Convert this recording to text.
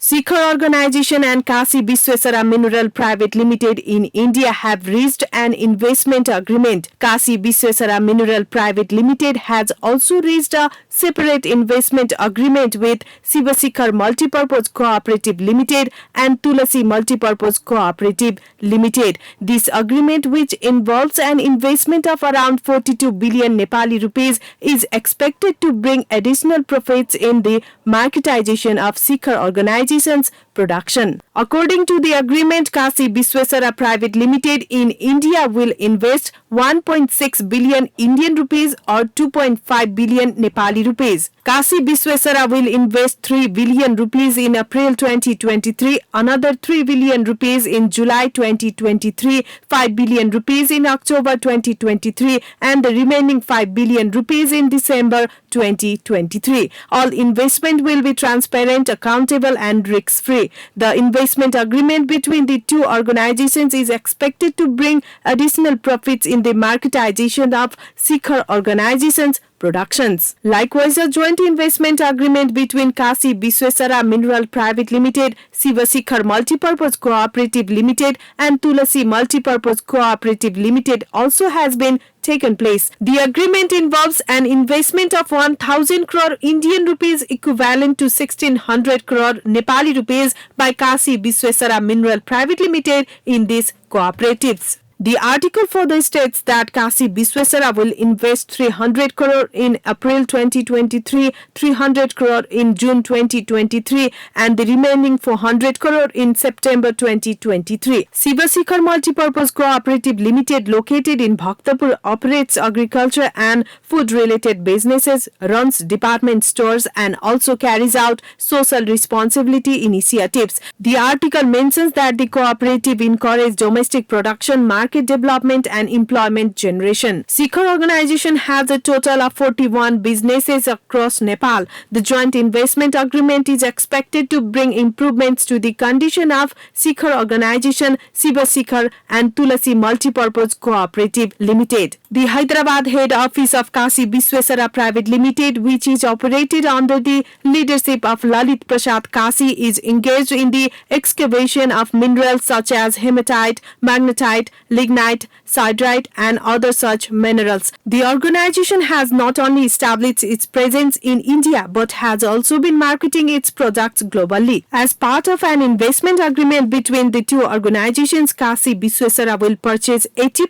Sikhar Organisation and Kasi Visweswara Mineral Private Limited in India have reached an investment agreement. Kasi Visweswara Mineral Private Limited has also reached a separate investment agreement with Shiva Sikhar Multipurpose Cooperative Limited and Tulasi Multipurpose Cooperative Limited. This agreement, which involves an investment of around 42 billion Nepali rupees, is expected to bring additional profits in the marketization of Sikhar Organization's production. According to the agreement, Kasi Visweswara Private Limited in India will invest 1.6 billion Indian rupees or 2.5 billion Nepali rupees. Kasi Visweswara will invest 3 billion rupees in April 2023, another 3 billion rupees in July 2023, 5 billion rupees in October 2023 and the remaining 5 billion rupees in December 2023. All investment will be transparent, accountable and risk-free. The investment agreement between the two organizations is expected to bring additional profits in the marketization of Sikhar Organization's productions. Likewise, a joint investment agreement between Kasi Visweswara Mineral Private Limited, Shiva Sikhar Multipurpose Cooperative Limited and Tulasi Multipurpose Cooperative Limited also has been taken place. The agreement involves an investment of 1,000 crore Indian rupees equivalent to 1,600 crore Nepali rupees by Kasi Visweswara Mineral Private Limited in these cooperatives. The article further states that Kasi Visweswara will invest 300 crore in April 2023, 300 crore in June 2023 and the remaining 400 crore in September 2023. Shiva Sikhar Multipurpose Cooperative Limited, located in Bhaktapur, operates agriculture and food-related businesses, runs department stores and also carries out social responsibility initiatives. The article mentions that the cooperative encourages domestic production, market development and employment generation. Sikhar Organization has a total of 41 businesses across Nepal. The joint investment agreement is expected to bring improvements to the condition of Sikhar Organization, Shiva Sikhar and Tulasi Multipurpose Cooperative Limited. The Hyderabad head office of Kasi Visweswara Private Limited, which is operated under the leadership of Lalit Prasad Kasi, is engaged in the excavation of minerals such as hematite, magnetite, lignite, siderite and other such minerals. The organization has not only established its presence in India but has also been marketing its products globally. As part of an investment agreement between the two organizations, Kasi Visweswara will purchase 80%